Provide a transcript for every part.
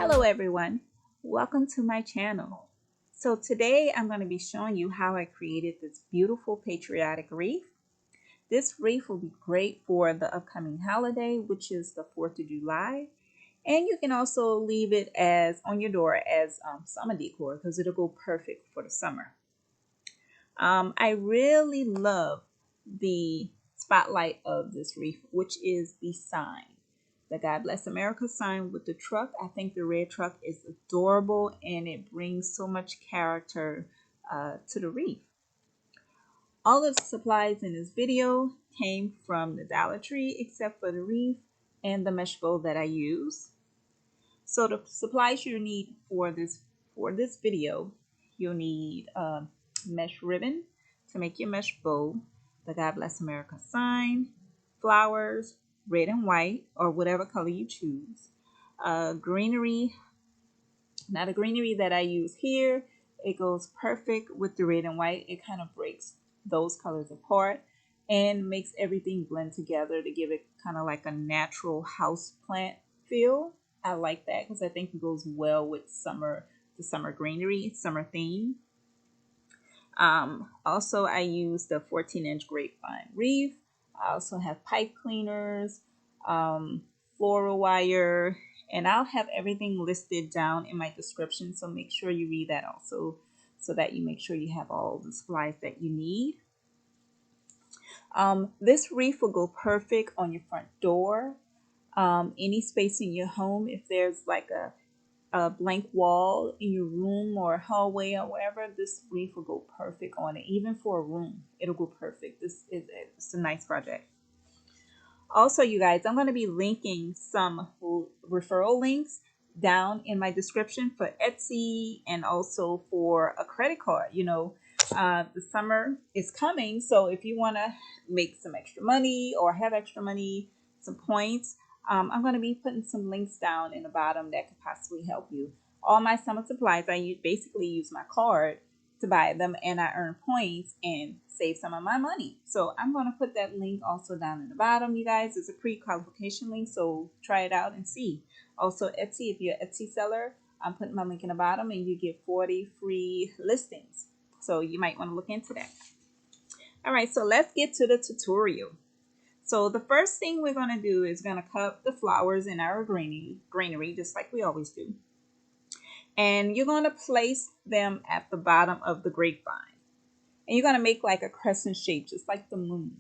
Hello everyone, welcome to my channel. So today I'm going to be showing you how I created this beautiful patriotic wreath. This wreath will be great for the upcoming holiday, which is the 4th of July. And you can also leave it as on your door as summer decor because it'll go perfect for the summer. I really love the spotlight of this wreath, which is the sign. The God Bless America sign with the truck. I think the red truck is adorable and it brings so much character to the wreath. All of the supplies in this video came from the Dollar Tree except for the wreath and the mesh bow that I use. So the supplies you need for this video, you'll need mesh ribbon to make your mesh bow, the God Bless America sign, flowers, red and white, or whatever color you choose. Greenery, now the greenery that I use here, it goes perfect with the red and white. It kind of breaks those colors apart and makes everything blend together to give it kind of like a natural house plant feel. I like that because I think it goes well with the summer greenery, summer theme. Also, I use the 14-inch Grapevine wreath. I also have pipe cleaners, floral wire, and I'll have everything listed down in my description. So make sure you read that also so that you make sure you have all the supplies that you need. This wreath will go perfect on your front door, any space in your home. If there's like a blank wall in your room or hallway or wherever, this wreath will go perfect on it. Even for a room, it'll go perfect. It's a nice project. Also, you guys, I'm going to be linking some referral links down in my description for Etsy and also for a credit card. You know, the summer is coming, so if you want to make some extra money or have extra money, some points, I'm going to be putting some links down in the bottom that could possibly help you. All my summer supplies, I basically use my card to buy them, and I earn points and save some of my money. So I'm going to put that link also down in the bottom, you guys. It's a pre-qualification link, so try it out and see. Also, Etsy, if you're an Etsy seller, I'm putting my link in the bottom, and you get 40 free listings. So you might want to look into that. All right, so let's get to the tutorial. So the first thing we're going to do is going to cut the flowers in our greenery, just like we always do. And you're going to place them at the bottom of the grapevine. And you're going to make like a crescent shape, just like the moon.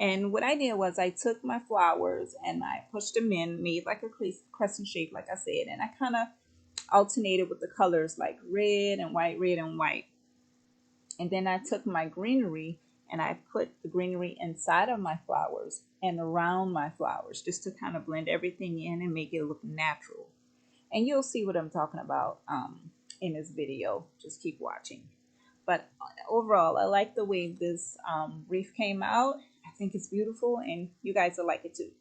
And what I did was I took my flowers and I pushed them in, made like a crescent shape, like I said. And I kind of alternated with the colors like red and white, red and white. And then I took my greenery and I put the greenery inside of my flowers and around my flowers just to kind of blend everything in and make it look natural. And you'll see what I'm talking about in this video. Just keep watching. But overall, I like the way this wreath came out. I think it's beautiful and you guys will like it too.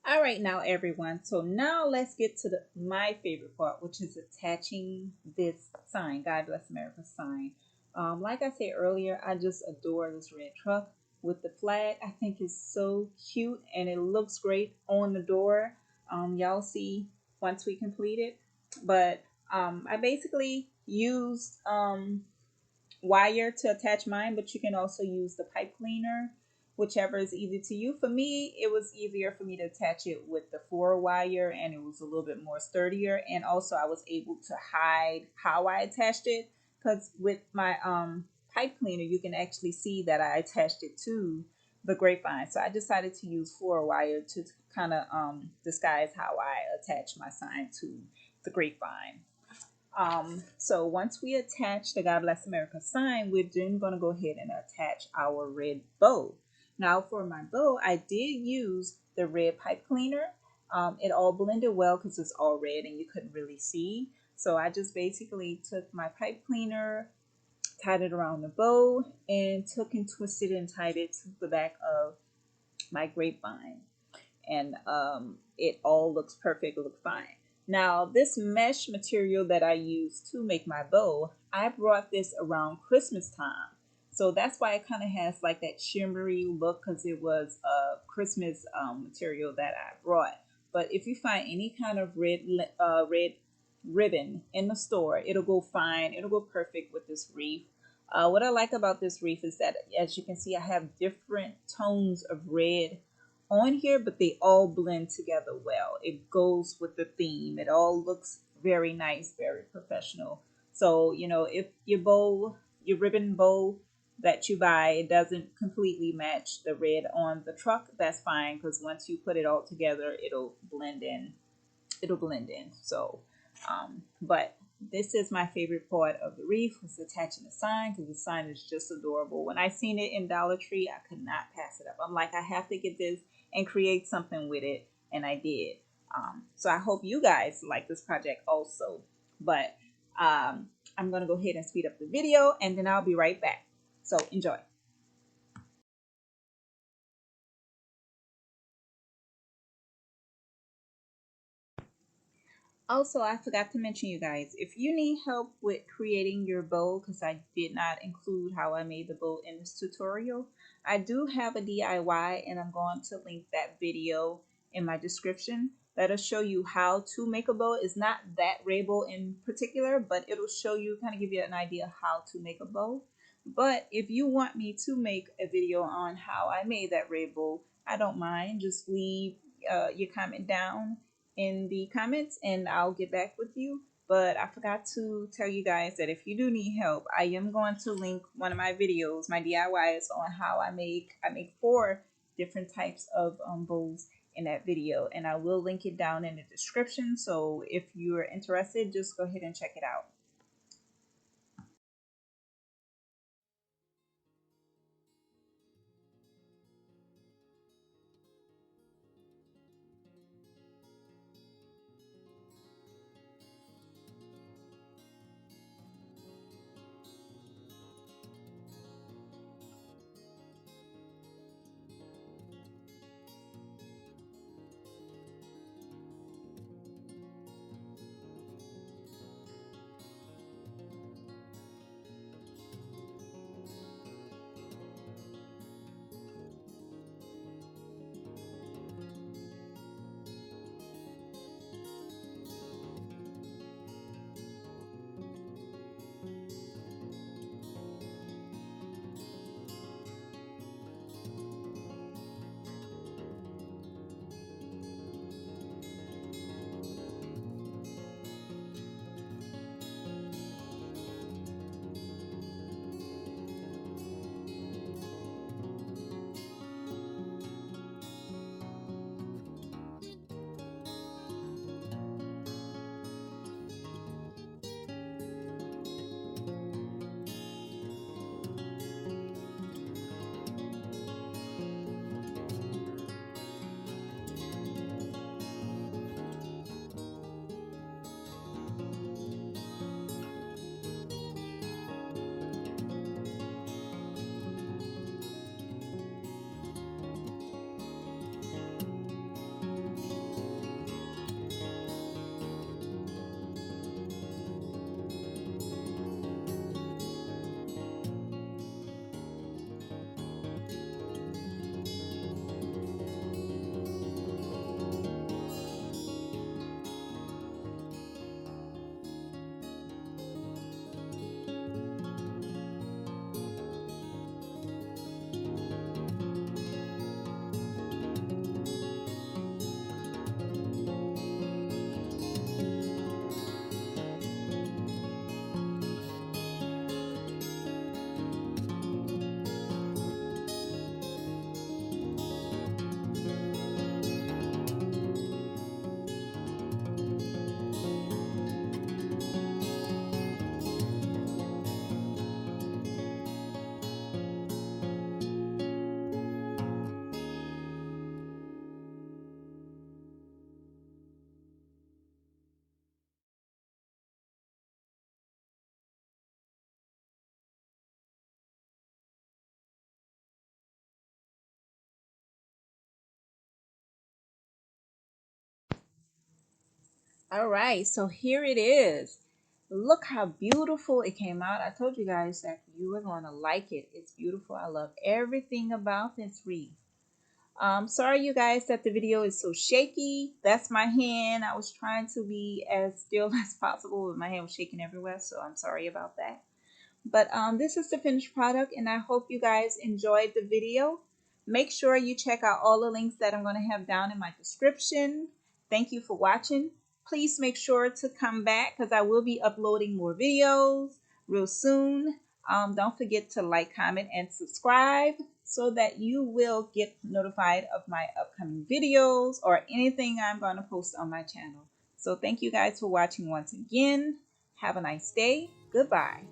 All right, now everyone. So now let's get to my favorite part, which is attaching this sign, God Bless America sign. Like I said earlier, I just adore this red truck with the flag. I think it's so cute and it looks great on the door. Y'all see once we complete it. But I basically used wire to attach mine, but you can also use the pipe cleaner, whichever is easy to you. For me, it was easier for me to attach it with the floral wire, and it was a little bit more sturdier. And also, I was able to hide how I attached it, because with my pipe cleaner, you can actually see that I attached it to the grapevine. So I decided to use floral wire to kind of disguise how I attach my sign to the grapevine. So once we attach the God Bless America sign, we're then going to go ahead and attach our red bow. Now for my bow, I did use the red pipe cleaner. It all blended well because it's all red and you couldn't really see. So I just basically took my pipe cleaner, tied it around the bow, and took and twisted and tied it to the back of my grapevine. And it all looks perfect, looks fine. Now, this mesh material that I use to make my bow, I brought this around Christmas time. So that's why it kind of has like that shimmery look, because it was a Christmas material that I brought. But if you find any kind of red ribbon in the store, it'll go fine. It'll go perfect with this wreath. What I like about this wreath is that, as you can see, I have different tones of red on here, but they all blend together well. It goes with the theme. It all looks very nice, very professional. So, if your ribbon bow that you buy, it doesn't completely match the red on the truck, that's fine, because once you put it all together, it'll blend in. So, but this is my favorite part of the wreath, was attaching the sign, because the sign is just adorable. When I seen it in Dollar Tree, I could not pass it up. I'm like, I have to get this and create something with it, and I did. So I hope you guys like this project also. But I'm going to go ahead and speed up the video, and then I'll be right back. So enjoy. Also, I forgot to mention, you guys, if you need help with creating your bow, because I did not include how I made the bow in this tutorial, I do have a DIY, and I'm going to link that video in my description. That'll show you how to make a bow. It's not that red bow in particular, but it'll show you, kind of give you an idea how to make a bow. But if you want me to make a video on how I made that red bow, I don't mind. Just leave your comment down in the comments and I'll get back with you. But I forgot to tell you guys that if you do need help, I am going to link one of my videos, my DIYs, on how I make 4 different types of bows in that video, and I will link it down in the description. So if you're interested, just go ahead and check it out. All right, so here it is. Look how beautiful it came out. I told you guys that you were going to like it. It's beautiful. I love everything about this wreath. Sorry you guys that the video is so shaky. That's my hand. I was trying to be as still as possible, but my hand was shaking everywhere, so I'm sorry about that. But this is the finished product, and I hope you guys enjoyed the video. Make sure you check out all the links that I'm going to have down in my description. Thank you for watching. Please make sure to come back because I will be uploading more videos real soon. Don't forget to like, comment, and subscribe so that you will get notified of my upcoming videos or anything I'm going to post on my channel. So thank you guys for watching once again. Have a nice day. Goodbye.